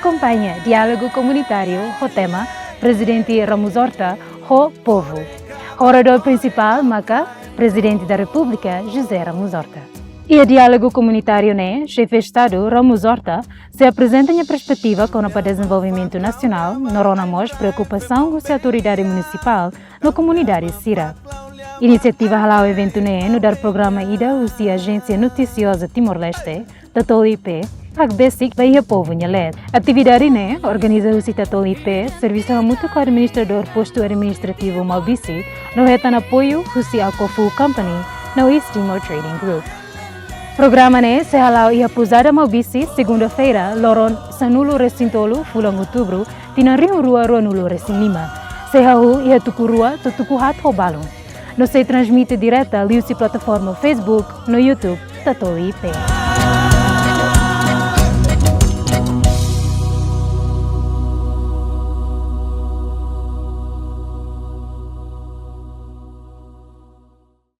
Akompaña Diálogu Komunitáriu o tema Prezidente Ramos-Horta ho Povu. Oradór principal maka Prezidente da Repúblika José Ramos-Horta. Iha Diálogu Komunitáriu Xefe Estadu Ramos-Horta se apresenta em perspectiva kona-ba Dezenvolvimentu Nasionál no rona preokupasaun husi autoridade munisipál no komunidade sira. Inisiativa hala'o eventu no dar programa ida husi Ajénsia Notisioza Timor-Leste TATOLI HAKBESIK Iha povu nia-le'et. Atividade organiza husi TATOLI serviço mútuo com administrador posto administrativo Malbisi no retan apoio husi AQUAFU Company no East Timor Trading Group. Programa se hala'o iha pusada Malbisi segunda-feira loron sanulo resintolo fulang outubro tina rio rua nulo resin 5. Sehahu iha tuku rua tutuku hat ho balon. No se transmite direta liusi plataforma Facebook no YouTube TATOLI